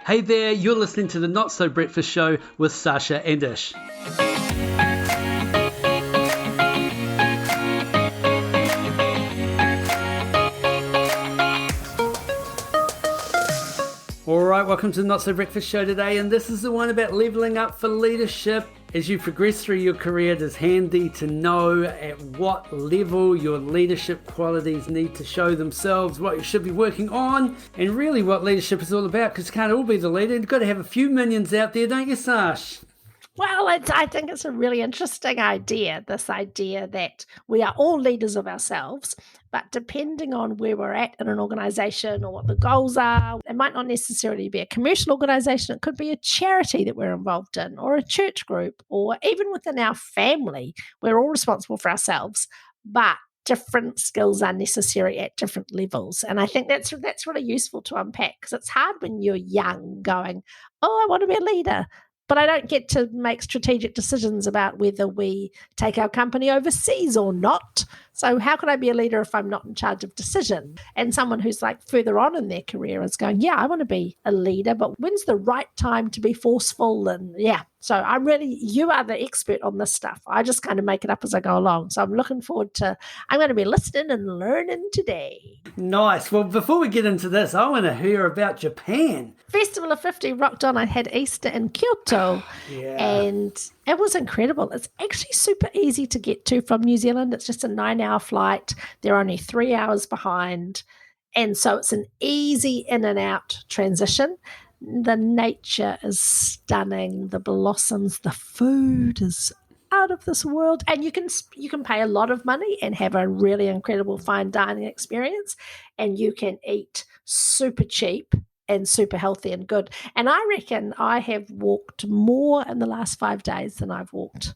Hey there, you're listening to the Not So Breakfast Show with Sasha and Ish. Alright, welcome to the Not So Breakfast Show today, and this is the one about leveling up for leadership. As you progress through your career, it is handy to know at what level your leadership qualities need to show themselves, what you should be working on, and really what leadership is all about, because you can't all be the leader. You've got to have a few minions out there, don't you, Sash? Well, I think it's a really interesting idea, this idea that we are all leaders of ourselves, but depending on where we're at in an organization or what the goals are, it might not necessarily be a commercial organization. It could be a charity that we're involved in, or a church group, or even within our family. We're all responsible for ourselves, but different skills are necessary at different levels. And I think that's really useful to unpack, because it's hard when you're young going, oh, I want to be a leader. But I don't get to make strategic decisions about whether we take our company overseas or not. So how can I be a leader if I'm not in charge of decision? And someone who's like further on in their career is going, yeah, I want to be a leader, but when's the right time to be forceful? And yeah, so you are the expert on this stuff. I just kind of make it up as I go along. So I'm looking forward to, I'm going to be listening and learning today. Nice. Well, before we get into this, I want to hear about Japan. Festival of 50 rocked on. I had Easter in Kyoto, and it was incredible. It's actually super easy to get to from New Zealand. It's just a 9-hour flight. They're only 3 hours behind. And so it's an easy in and out transition. The nature is stunning. The blossoms, the food is out of this world. And you can pay a lot of money and have a really incredible fine dining experience. And you can eat super cheap and super healthy and good. And I reckon I have walked more in the last 5 days than I've walked,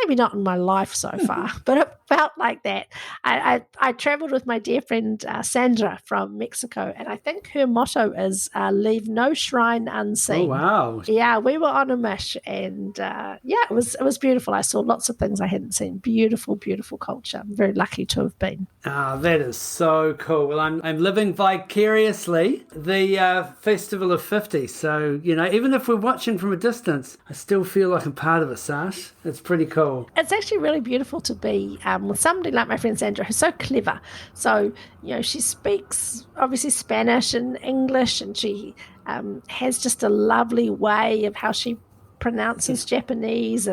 maybe not in my life so far, but it felt like that. I traveled with my dear friend Sandra from Mexico, and I think her motto is leave no shrine unseen. Oh, wow. Yeah, we were on a mish, and it was beautiful. I saw lots of things I hadn't seen. Beautiful, beautiful culture. I'm very lucky to have been. That is so cool. Well, I'm living vicariously the Festival of 50. So, even if we're watching from a distance, I still feel like I'm part of it, Sash. It's pretty cool. It's actually really beautiful to be with somebody like my friend Sandra, who's so clever. So, she speaks obviously Spanish and English, and she has just a lovely way of how she pronounces Japanese,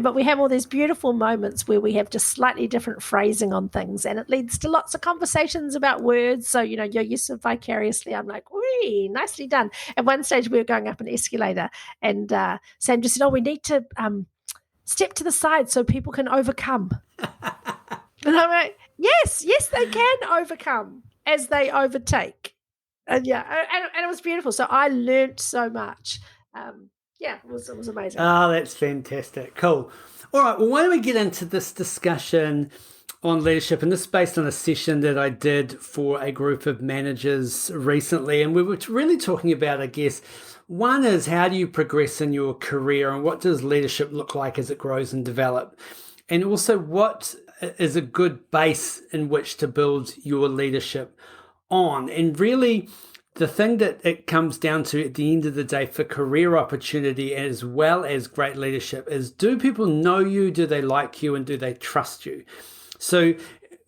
but we have all these beautiful moments where we have just slightly different phrasing on things, and it leads to lots of conversations about words. So, your use of vicariously, I'm like, wee, nicely done. At one stage we were going up an escalator, and Sandra said, we need to step to the side so people can overcome. And I'm like, yes, they can overcome as they overtake. And and it was beautiful. So I learned so much. It was amazing. Oh, that's fantastic. Cool. All right, well, why don't we get into this discussion on leadership? And this is based on a session that I did for a group of managers recently. And we were really talking about, I guess, one is how do you progress in your career, and what does leadership look like as it grows and develop? And also, what is a good base in which to build your leadership on? And really, the thing that it comes down to at the end of the day for career opportunity as well as great leadership is, do people know you, do they like you, and do they trust you? So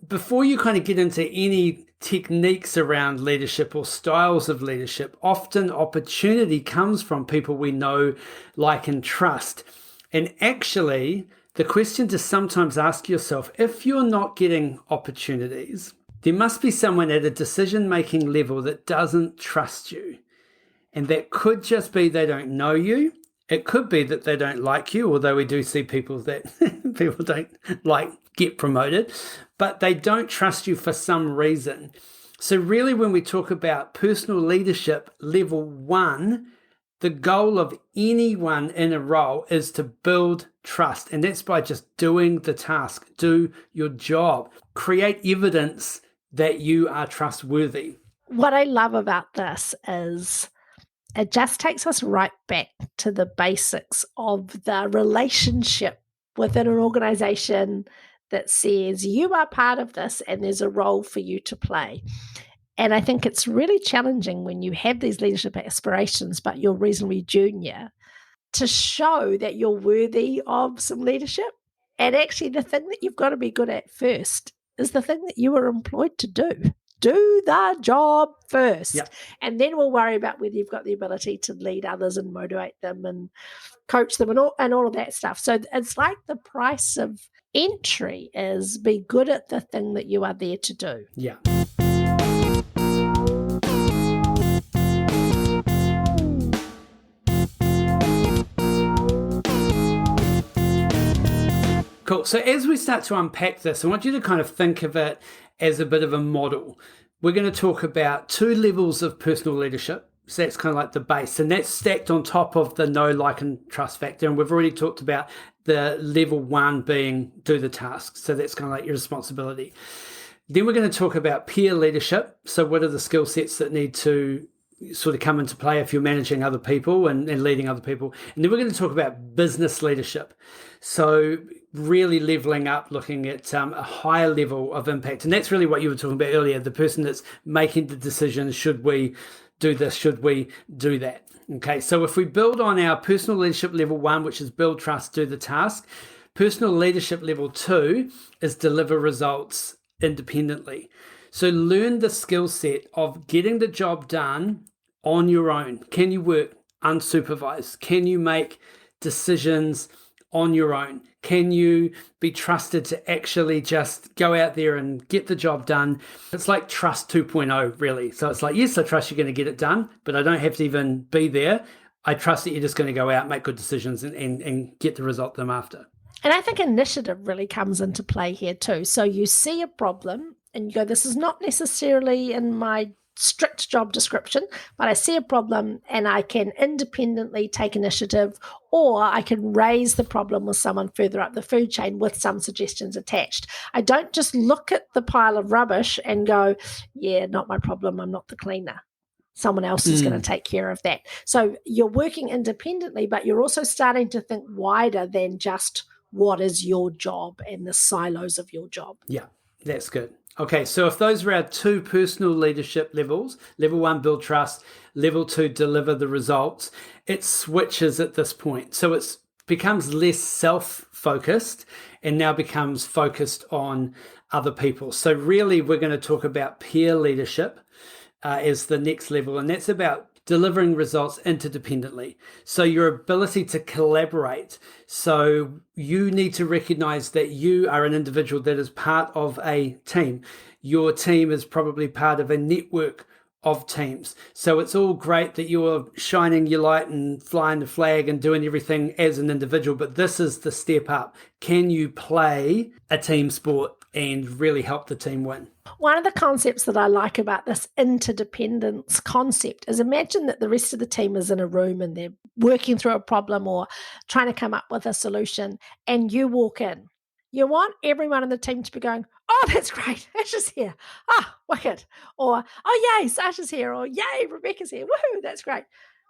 before you kind of get into any techniques around leadership or styles of leadership, often opportunity comes from people we know, like, and trust. And actually, the question to sometimes ask yourself, if you're not getting opportunities, there must be someone at a decision-making level that doesn't trust you. And that could just be they don't know you. It could be that they don't like you, although we do see people that people don't like get promoted, but they don't trust you for some reason. So really, when we talk about personal leadership level 1, the goal of anyone in a role is to build trust. And that's by just doing the task, do your job, create evidence that you are trustworthy. What I love about this is it just takes us right back to the basics of the relationship within an organization that says you are part of this and there's a role for you to play. And I think it's really challenging when you have these leadership aspirations, but you're reasonably junior, to show that you're worthy of some leadership. And actually, the thing that you've got to be good at first is the thing that you were employed to do. Do the job first. Yep. And then we'll worry about whether you've got the ability to lead others and motivate them and coach them and all of that stuff. So it's like the price of entry is be good at the thing that you are there to do. Yeah. Cool. So as we start to unpack this, I want you to kind of think of it as a bit of a model. We're going to talk about 2 levels of personal leadership. So that's kind of like the base, and that's stacked on top of the know, like, and trust factor. And we've already talked about the level 1 being do the task. So that's kind of like your responsibility. Then we're going to talk about peer leadership. So what are the skill sets that need to sort of come into play if you're managing other people and leading other people. And then we're going to talk about business leadership. So really leveling up, looking at a higher level of impact. And that's really what you were talking about earlier, the person that's making the decision, should we do this, should we do that? Okay, so if we build on our personal leadership level 1, which is build trust, do the task, personal leadership level 2 is deliver results independently. So learn the skill set of getting the job done on your own. Can you work unsupervised? Can you make decisions on your own? Can you be trusted to actually just go out there and get the job done? It's like trust 2.0, really. So it's like, yes, I trust you're going to get it done, but I don't have to even be there. I trust that you're just going to go out, make good decisions, and get the result them after. And I think initiative really comes into play here too. So you see a problem and you go, this is not necessarily in my strict job description, but I see a problem and I can independently take initiative, or I can raise the problem with someone further up the food chain with some suggestions attached. I don't just look at the pile of rubbish and go, yeah, not my problem, I'm not the cleaner. Someone else is going to take care of that. So you're working independently, but you're also starting to think wider than just what is your job and the silos of your job. Yeah, that's good. Okay, so if those are our 2 personal leadership levels, level 1, build trust, level 2, deliver the results, it switches at this point. So it becomes less self-focused and now becomes focused on other people. So really we're going to talk about peer leadership as the next level, and that's about delivering results interdependently. So your ability to collaborate. So you need to recognize that you are an individual that is part of a team. Your team is probably part of a network of teams. So it's all great that you're shining your light and flying the flag and doing everything as an individual, but this is the step up. Can you play a team sport and really help the team win? One of the concepts that I like about this interdependence concept is, imagine that the rest of the team is in a room and they're working through a problem or trying to come up with a solution, and you walk in. You want everyone in the team to be going, oh, that's great, Asha's here. Ah, wicked. Or, oh, yay, Sasha's here. Or, yay, Rebecca's here. Woohoo, that's great.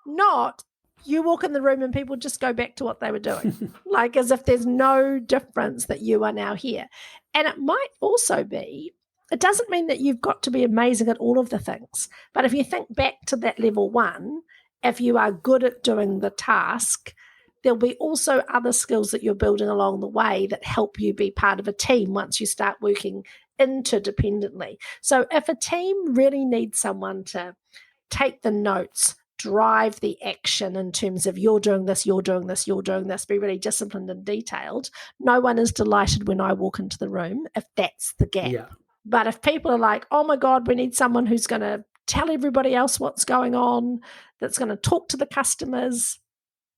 Not, you walk in the room and people just go back to what they were doing, like as if there's no difference that you are now here. And it might also be, it doesn't mean that you've got to be amazing at all of the things. But if you think back to that level 1, if you are good at doing the task, there'll be also other skills that you're building along the way that help you be part of a team once you start working interdependently. So if a team really needs someone to take the notes, drive the action in terms of you're doing this, you're doing this, you're doing this, be really disciplined and detailed, no one is delighted when I walk into the room if that's the gap. Yeah. But if people are like, oh my God, we need someone who's going to tell everybody else what's going on, that's going to talk to the customers,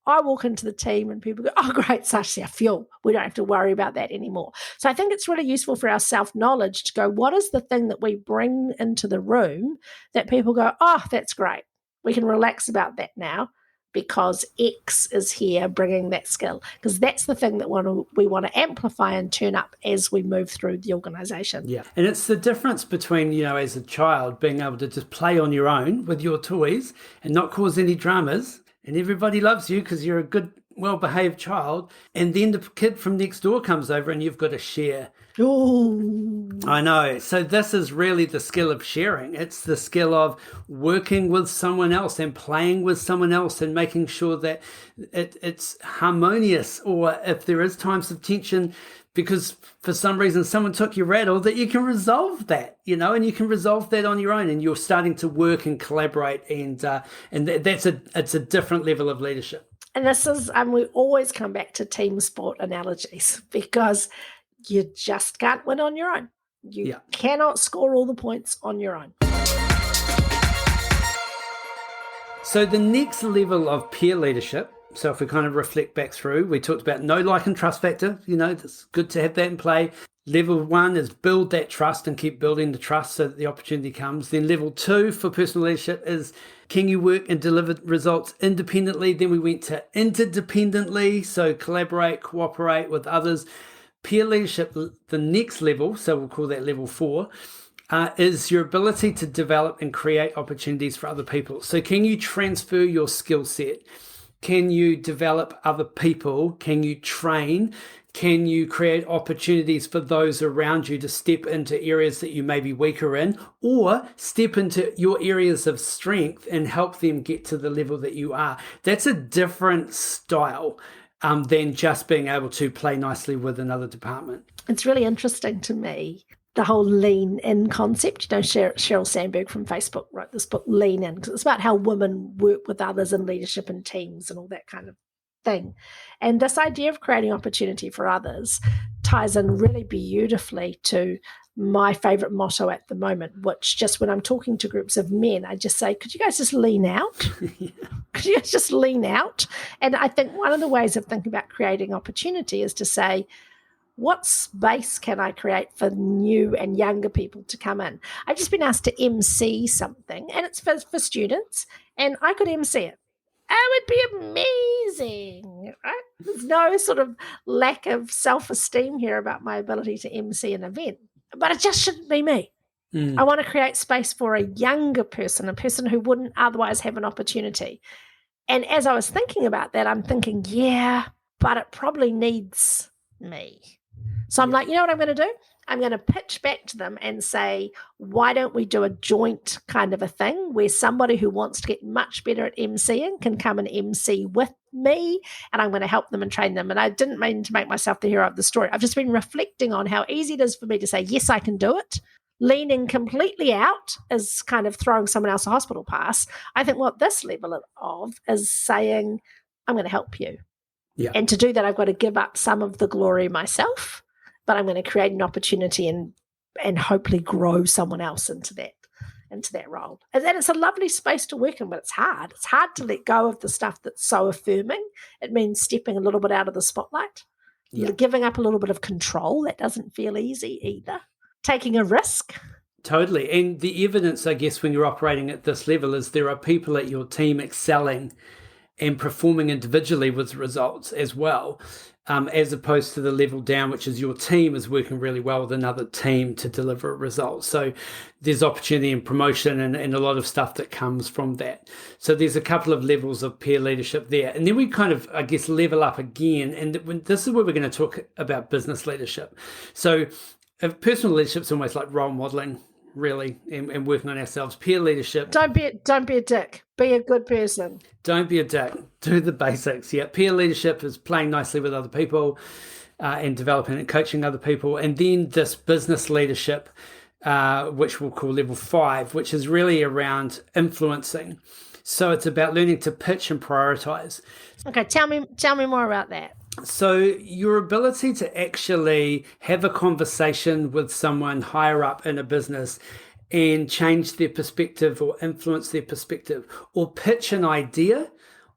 I walk into the team and people go, oh, great, Sasha, fuel. We don't have to worry about that anymore. So I think it's really useful for our self-knowledge to go, what is the thing that we bring into the room that people go, oh, that's great. We can relax about that now because X is here bringing that skill, because that's the thing that we want to amplify and turn up as we move through the organisation. Yeah, and it's the difference between, as a child, being able to just play on your own with your toys and not cause any dramas, and everybody loves you because you're a good, well-behaved child, and then the kid from next door comes over and you've got to share Ooh. I know. So this is really the skill of sharing. It's the skill of working with someone else and playing with someone else and making sure that it's harmonious, or if there is times of tension because for some reason someone took your rattle, that you can resolve that, and you can resolve that on your own, and you're starting to work and collaborate, and it's a different level of leadership. And this is, we always come back to team sport analogies, because you just can't win on your own. You cannot score all the points on your own. So the next level of peer leadership, so if we kind of reflect back through, we talked about know, like, and trust factor. It's good to have that in play. Level 1 is build that trust and keep building the trust so that the opportunity comes. Then level 2 for personal leadership is, can you work and deliver results independently? Then we went to interdependently, so collaborate, cooperate with others. Peer leadership, the next level, so we'll call that level 4, is your ability to develop and create opportunities for other people. So can you transfer your skill set? Can you develop other people? Can you train? Can you create opportunities for those around you to step into areas that you may be weaker in, or step into your areas of strength and help them get to the level that you are? That's a different style than just being able to play nicely with another department. It's really interesting to me, the whole lean in concept. Sheryl Sandberg from Facebook wrote this book, Lean In, because it's about how women work with others in leadership and teams and all that kind of thing. And this idea of creating opportunity for others ties in really beautifully to my favorite motto at the moment, which just when I'm talking to groups of men, I just say, could you guys just lean out? Could you guys just lean out? And I think one of the ways of thinking about creating opportunity is to say, what space can I create for new and younger people to come in? I've just been asked to MC something, and it's for students, and I could MC it. It would be amazing, right? There's no sort of lack of self-esteem here about my ability to MC an event, but it just shouldn't be me. I want to create space for a younger person, a person who wouldn't otherwise have an opportunity. And as I was thinking about that, I'm thinking, yeah, but it probably needs me. So I'm like, you know what I'm going to do? I'm going to pitch back to them and say, why don't we do a joint kind of a thing where somebody who wants to get much better at MCing can come and MC with me, and I'm going to help them and train them. And I didn't mean to make myself the hero of the story. I've just been reflecting on how easy it is for me to say, yes, I can do it. Leaning completely out is kind of throwing someone else a hospital pass. I think what this level of is saying, I'm going to help you. Yeah. And to do that, I've got to give up some of the glory myself, but I'm going to create an opportunity and hopefully grow someone else into that role. And it's a lovely space to work in, but it's hard. It's hard to let go of the stuff that's so affirming. It means stepping a little bit out of the spotlight, giving up a little bit of control. That doesn't feel easy either. Taking a risk. Totally. And the evidence, I guess, when you're operating at this level is there are people at your team excelling and performing individually with results as well, as opposed to the level down, which is your team is working really well with another team to deliver a result. So there's opportunity and promotion and a lot of stuff that comes from that. So there's a couple of levels of peer leadership there. And then we kind of, I guess, level up again. And this is where we're going to talk about business leadership. So personal leadership is almost like role modeling, really, and working on ourselves. Peer leadership. Don't be a dick. Be a good person. Don't be a dick. Do the basics. Yeah. Peer leadership is playing nicely with other people and developing and coaching other people. And then this business leadership, which we'll call level 5, which is really around influencing. So it's about learning to pitch and prioritize. Okay. Tell me more about that. So your ability to actually have a conversation with someone higher up in a business and change their perspective or influence their perspective, or pitch an idea,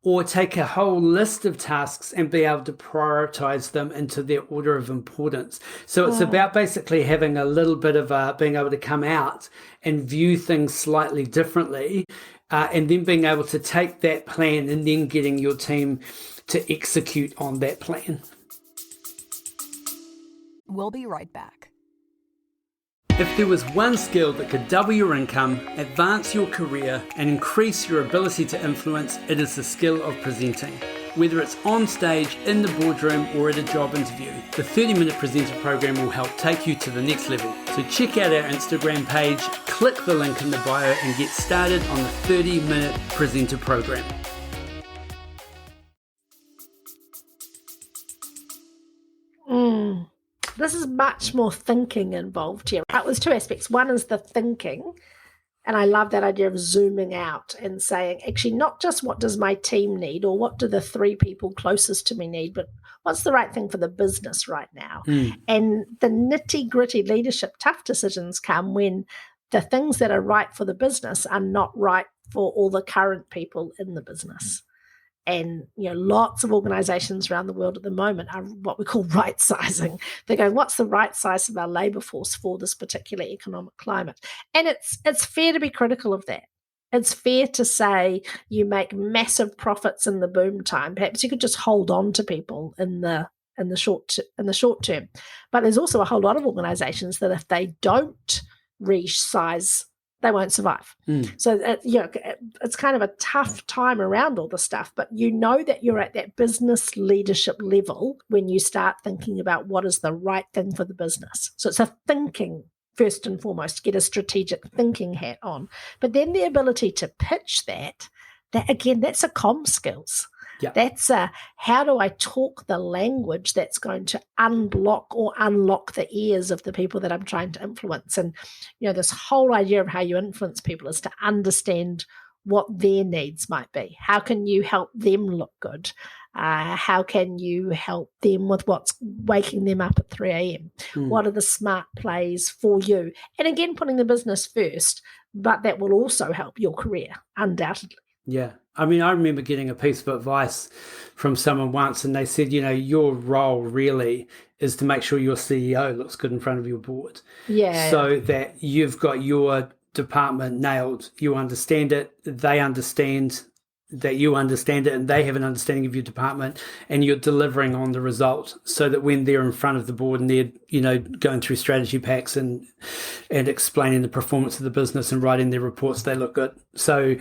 or take a whole list of tasks and be able to prioritize them into their order of importance. So it's about basically having a little bit of being able to come out and view things slightly differently, and then being able to take that plan and then getting your team to execute on that plan. We'll be right back. If there was one skill that could double your income, advance your career, and increase your ability to influence, it is the skill of presenting. Whether it's on stage, in the boardroom, or at a job interview, the 30-minute presenter program will help take you to the next level. So check out our Instagram page, click the link in the bio, and get started on the 30-minute presenter program. This is much more thinking involved here. That was two aspects. One is the thinking, and I love that idea of zooming out and saying, actually, not just what does my team need or what do the 3 people closest to me need, but what's the right thing for the business right now? And the nitty-gritty leadership, tough decisions come when the things that are right for the business are not right for all the current people in the business. And, lots of organizations around the world at the moment are what we call right sizing. They're going, what's the right size of our labor force for this particular economic climate? And it's fair to be critical of that. It's fair to say you make massive profits in the boom time. Perhaps you could just hold on to people in the short term. But there's also a whole lot of organizations that if they don't resize, they won't survive. So, it's kind of a tough time around all this stuff, but that you're at that business leadership level when you start thinking about what is the right thing for the business. So it's a thinking, first and foremost, get a strategic thinking hat on. But then the ability to pitch that again, that's a comm skills. Yeah. That's how do I talk the language that's going to unblock or unlock the ears of the people that I'm trying to influence. And, this whole idea of how you influence people is to understand what their needs might be. How can you help them look good? How can you help them with what's waking them up at 3 a.m.? What are the smart plays for you? And again, putting the business first, but that will also help your career, undoubtedly. Yeah. I mean, I remember getting a piece of advice from someone once, and they said, your role really is to make sure your CEO looks good in front of your board. Yeah. So that you've got your department nailed. You understand it. They understand that you understand it, and they have an understanding of your department, and you're delivering on the result so that when they're in front of the board and they're, going through strategy packs and explaining the performance of the business and writing their reports, they look good. So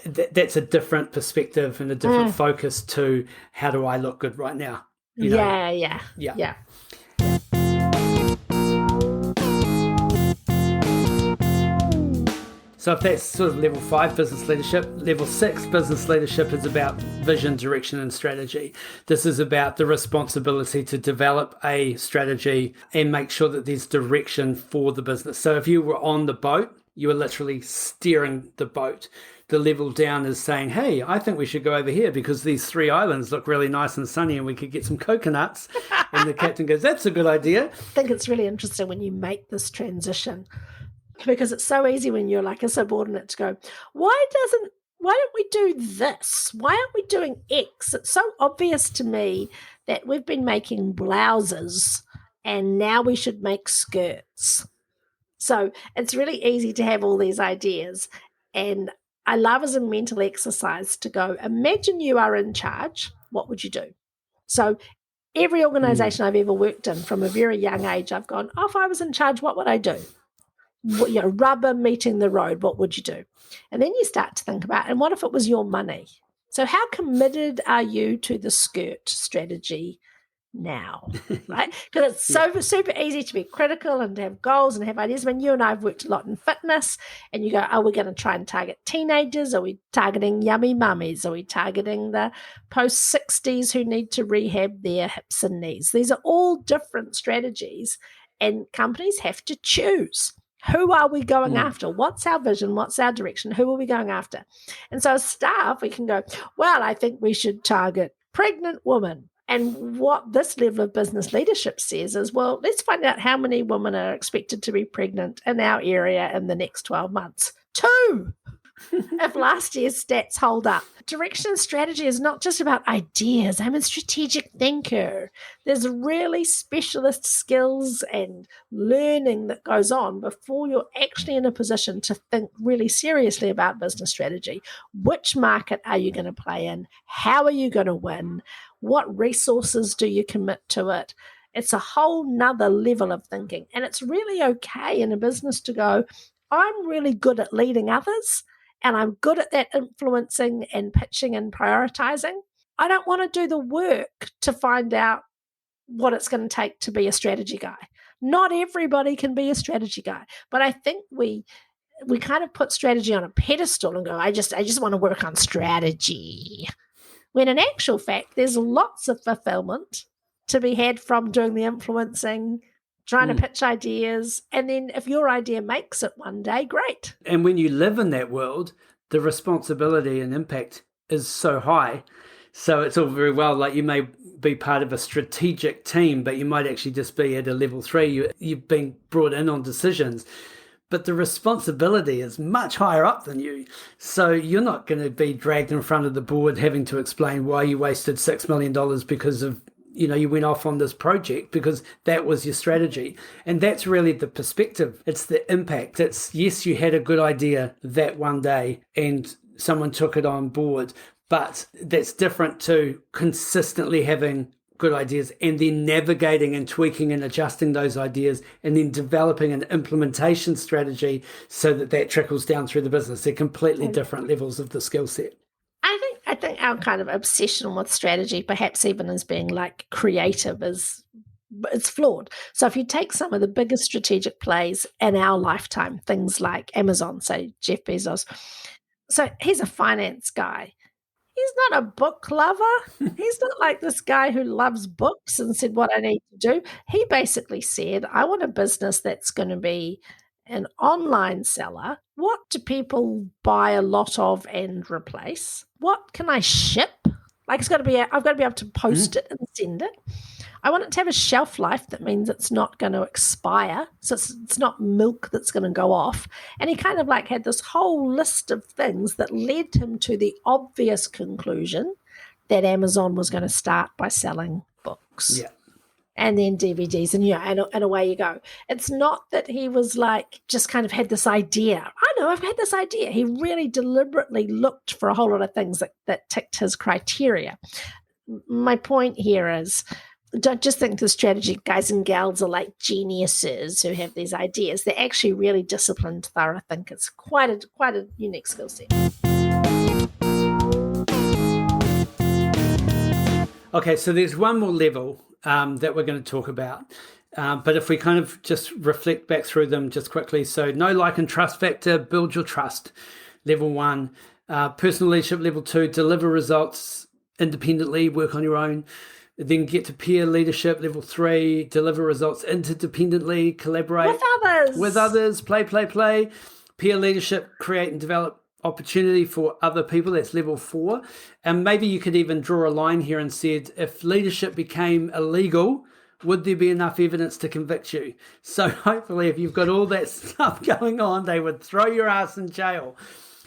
that's a different perspective and a different focus to how do I look good right now? Yeah. So if that's sort of level 5 business leadership, level 6 business leadership is about vision, direction, and strategy. This is about the responsibility to develop a strategy and make sure that there's direction for the business. So if you were on the boat, you were literally steering the boat. The level down is saying, hey, I think we should go over here because these 3 islands look really nice and sunny and we could get some coconuts. And the captain goes, that's a good idea. I think it's really interesting when you make this transition, because it's so easy when you're like a subordinate to go, why don't we do this? Why aren't we doing X? It's so obvious to me that we've been making blouses and now we should make skirts. So it's really easy to have all these ideas. And I love as a mental exercise to go, imagine you are in charge. What would you do? So every organization I've ever worked in from a very young age, I've gone, if I was in charge, what would I do? Rubber meeting the road, what would you do? And then you start to think about, and what if it was your money? So how committed are you to the skirt strategy now, right? Because it's so super easy to be critical and to have goals and have ideas. When you and I have worked a lot in fitness, and you go, we're going to try and target teenagers? Are we targeting yummy mummies? Are we targeting the post-60s who need to rehab their hips and knees? These are all different strategies, and companies have to choose. Who are we going after? What's our vision? What's our direction? Who are we going after? And so as staff, we can go, well, I think we should target pregnant women. And what this level of business leadership says is, well, let's find out how many women are expected to be pregnant in our area in the next 12 months. 2, if last year's stats hold up. Direction and strategy is not just about ideas. I'm a strategic thinker. There's really specialist skills and learning that goes on before you're actually in a position to think really seriously about business strategy. Which market are you going to play in? How are you going to win? What resources do you commit to it? It's a whole nother level of thinking. And it's really okay in a business to go, I'm really good at leading others, and I'm good at that influencing and pitching and prioritizing. I don't want to do the work to find out what it's going to take to be a strategy guy. Not everybody can be a strategy guy, but I think we kind of put strategy on a pedestal and go, I just want to work on strategy. When in actual fact, there's lots of fulfillment to be had from doing the influencing, trying to pitch ideas, and then if your idea makes it one day, great. And when you live in that world, the responsibility and impact is so high. So it's all very well, like you may be part of a strategic team, but you might actually just be at a level 3. You've been brought in on decisions, but the responsibility is much higher up than you. So you're not going to be dragged in front of the board having to explain why you wasted $6 million because of, you went off on this project, because that was your strategy. And that's really the perspective. It's the impact. It's, yes, you had a good idea that one day and someone took it on board, but that's different to consistently having good ideas and then navigating and tweaking and adjusting those ideas and then developing an implementation strategy so that trickles down through the business. They're completely different levels of the skill set. I think our kind of obsession with strategy, perhaps even as being like creative, it's flawed. So if you take some of the biggest strategic plays in our lifetime, things like Amazon, say Jeff Bezos, so he's a finance guy. He's not a book lover. He's not like this guy who loves books and said, what I need to do. He basically said, I want a business that's going to be an online seller. What do people buy a lot of and replace? What can I ship? Like I've got to be able to post it and send it. I want it to have a shelf life that means it's not going to expire. So it's not milk that's going to go off. And he kind of like had this whole list of things that led him to the obvious conclusion that Amazon was going to start by selling books. Yeah. And then DVDs and away you go. It's not that he was like just kind of had this idea. I've had this idea. He really deliberately looked for a whole lot of things that ticked his criteria. My point here is, don't just think the strategy guys and gals are like geniuses who have these ideas. They're actually really disciplined, thorough thinkers. Quite a unique skill set. Okay, so there's one more level that we're going to talk about. But if we kind of just reflect back through them just quickly. So know, like, and trust factor, build your trust. Level 1. Personal leadership, level 2, deliver results independently, work on your own. Then get to peer leadership, level 3, deliver results interdependently, collaborate with others, play. Peer leadership, create and develop opportunity for other people, that's level 4. And maybe you could even draw a line here and said, if leadership became illegal, would there be enough evidence to convict you? So hopefully if you've got all that stuff going on, they would throw your ass in jail.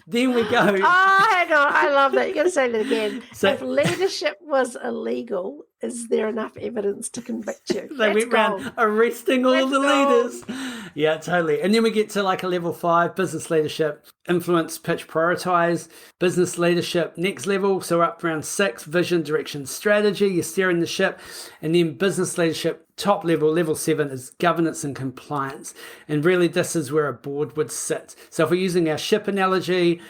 Then we go. Oh, hang on. I love that. You're going to say that again. So, if leadership was illegal, is there enough evidence to convict you? They went around arresting all the leaders. Yeah, totally. And then we get to like a level 5, business leadership, influence, pitch, prioritize, business leadership, next level. So we're up around 6, vision, direction, strategy. You're steering the ship. And then business leadership, top level, level 7 is governance and compliance. And really this is where a board would sit. So if we're using our ship analogy,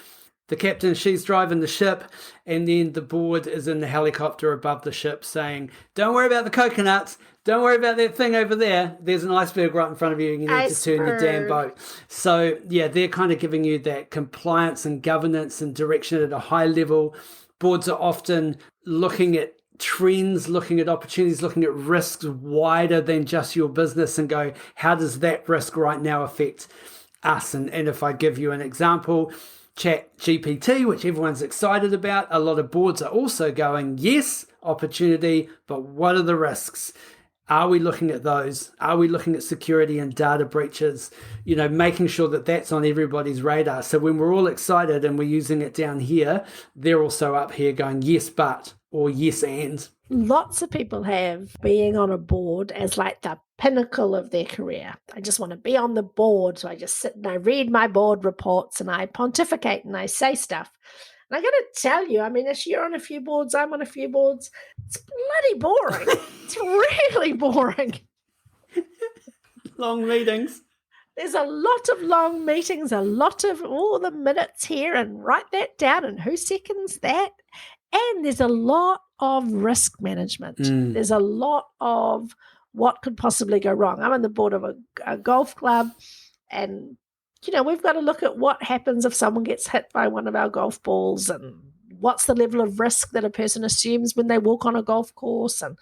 the captain, she's driving the ship, and then the board is in the helicopter above the ship saying, don't worry about the coconuts, don't worry about that thing over there. There's an iceberg right in front of you, and you need to turn your damn boat. So yeah, they're kind of giving you that compliance and governance and direction at a high level. Boards are often looking at trends, looking at opportunities, looking at risks wider than just your business and go, how does that risk right now affect us? And if I give you an example, Chat GPT, which everyone's excited about, a lot of boards are also going, yes, opportunity, but what are the risks? Are we looking at those? Are we looking at security and data breaches? Making sure that that's on everybody's radar. So when we're all excited and we're using it down here, they're also up here going, yes, but, or yes, and. Lots of people have being on a board as like the pinnacle of their career. I just want to be on the board. So I just sit and I read my board reports and I pontificate and I say stuff. And I got to tell you, I mean, if you're on a few boards, I'm on a few boards, it's bloody boring. It's really boring. Long meetings. There's a lot of long meetings, a lot of all the minutes here and write that down and who seconds that. And there's a lot of risk management. There's a lot of what could possibly go wrong. I'm on the board of a golf club, and we've got to look at what happens if someone gets hit by one of our golf balls, and what's the level of risk that a person assumes when they walk on a golf course, and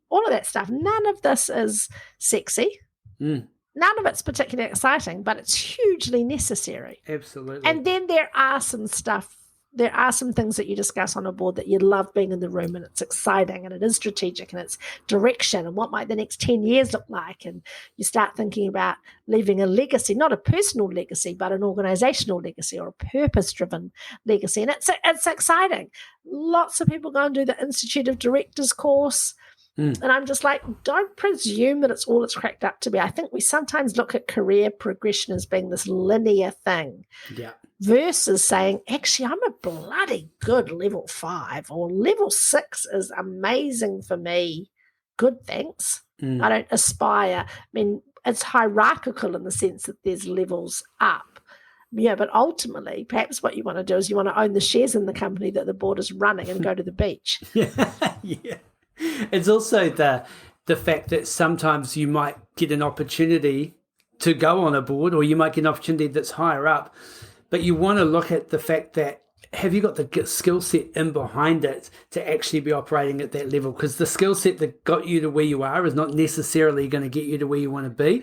all of that stuff. None of this is sexy. None of it's particularly exciting, but it's hugely necessary. Absolutely. And then there are some things that you discuss on a board that you love being in the room, and it's exciting, and it is strategic, and it's direction, and what might the next 10 years look like. And you start thinking about leaving a legacy, not a personal legacy, but an organizational legacy or a purpose-driven legacy. And it's exciting. Lots of people go and do the Institute of Directors course. And I'm just like, don't presume that it's cracked up to be. I think we sometimes look at career progression as being this linear thing. Yeah. Versus saying, actually, I'm a bloody good level 5, or level 6 is amazing for me. Good, thanks. I don't aspire. I mean, it's hierarchical in the sense that there's levels up. Yeah, but ultimately, perhaps what you want to do is you want to own the shares in the company that the board is running and go to the beach. Yeah. It's also the fact that sometimes you might get an opportunity to go on a board, or you might get an opportunity that's higher up, but you want to look at the fact that have you got the skill set in behind it to actually be operating at that level? Because the skill set that got you to where you are is not necessarily going to get you to where you want to be.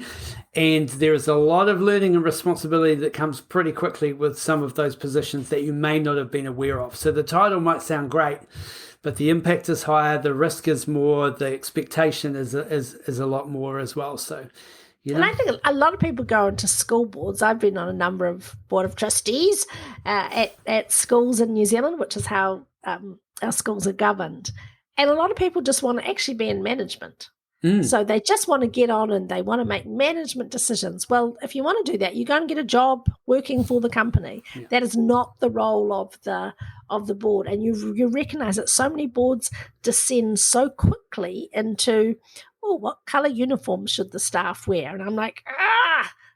And there is a lot of learning and responsibility that comes pretty quickly with some of those positions that you may not have been aware of. So the title might sound great, but the impact is higher, the risk is more, the expectation is a lot more as well. So, And I think a lot of people go into school boards. I've been on a number of board of trustees at schools in New Zealand, which is how our schools are governed. And a lot of people just want to actually be in management. So they just want to get on and they want to make management decisions. Well, if you want to do that, you go and get a job working for the company. Yeah. That is not the role of the board. And you recognize that so many boards descend so quickly into, what color uniform should the staff wear? And I'm like,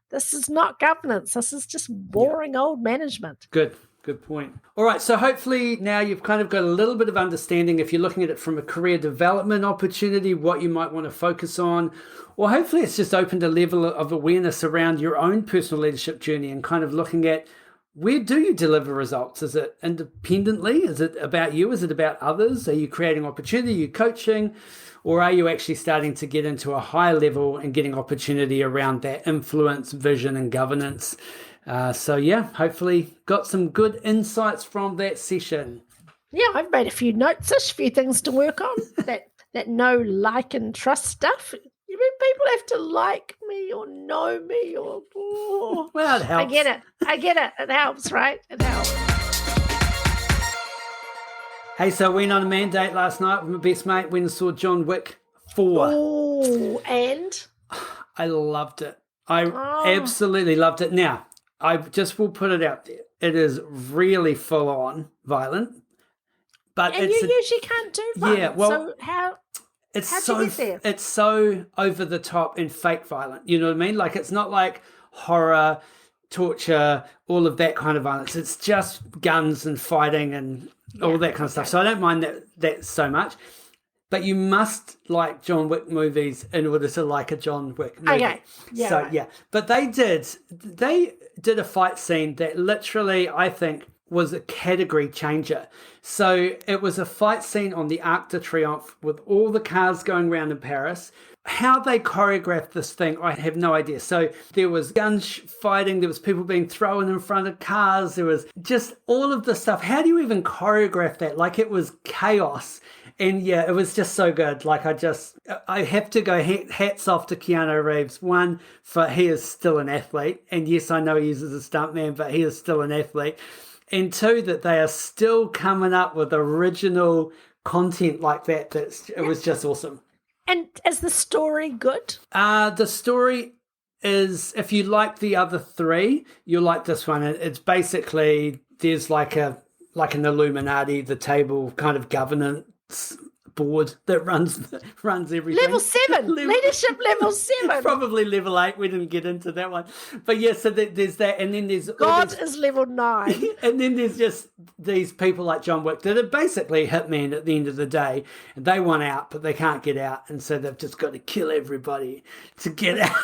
this is not governance. This is just boring old management. Good point. All right, so hopefully now you've kind of got a little bit of understanding if you're looking at it from a career development opportunity, what you might want to focus on, or hopefully it's just opened a level of awareness around your own personal leadership journey and kind of looking at where do you deliver results? Is it independently? Is it about you? Is it about others? Are you creating opportunity? Are you coaching? Or are you actually starting to get into a higher level and getting opportunity around that influence, vision, and governance? Hopefully got some good insights from that session. Yeah, I've made a few notes, a few things to work on. that know, like, and trust stuff. You mean people have to like me or know me or... Well, it helps. I get it. It helps, right? It helps. Hey, so I went on a mandate last night with my best mate, went and saw John Wick 4. Oh, and? I loved it. I absolutely loved it. Now, I just will put it out there. It is really full-on violent. But you usually can't do violence. Yeah, well... So how'd you get there? It's so over the top and fake violent. You know what I mean? Like, it's not like horror, torture, all of that kind of violence. It's just guns and fighting and all that kind of stuff. So I don't mind that so much. But you must like John Wick movies in order to like a John Wick movie. Okay. Yeah. So, yeah. But they did a fight scene that literally, I think, was a category changer. So it was a fight scene on the Arc de Triomphe with all the cars going around in Paris. How they choreographed this thing, I have no idea. So there was fighting, there was people being thrown in front of cars, there was just all of this stuff. How do you even choreograph that? Like, it was chaos. And yeah, it was just so good. Like, I have to go hats off to Keanu Reeves. One, for he is still an athlete. And yes, I know he uses a stuntman, but he is still an athlete. And two, that they are still coming up with original content like that. It was just awesome. And is the story good? The story is, if you like the other three, you'll like this one. It's basically, there's like an Illuminati, the table kind of governance board that runs everything. Level 7, leadership level 7. Probably level 8. We didn't get into that one, but yeah. So there's that, and then there's God is level 9, and then there's just these people like John Wick that are basically hitmen at the end of the day, and they want out, but they can't get out, and so they've just got to kill everybody to get out.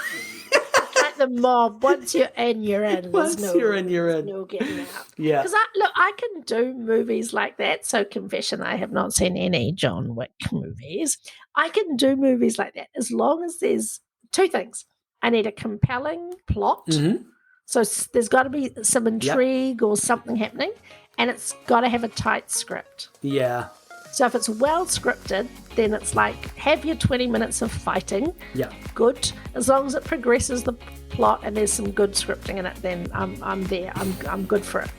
Like the mob. Once you're in, you're in. Once you're in, you're in. No getting out. Yeah. Because I can do movies like that. So confession, I have not seen any John Wick movies. I can do movies like that as long as there's two things. I need a compelling plot. Mm-hmm. So there's got to be some intrigue or something happening, and it's got to have a tight script. Yeah. So if it's well scripted, then it's like, have your 20 minutes of fighting. Yeah. Good. As long as it progresses the plot and there's some good scripting in it, then I'm there. I'm good for it.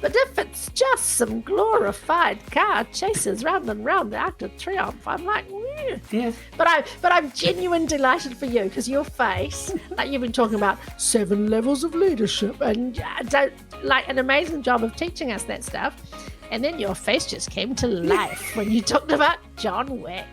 But if it's just some glorified car chases round and round the Arc de Triomphe, I'm like, yeah. But I'm genuinely delighted for you, because your face, like you've been talking about 7 levels of leadership, and don't like an amazing job of teaching us that stuff. And then your face just came to life when you talked about John Wick.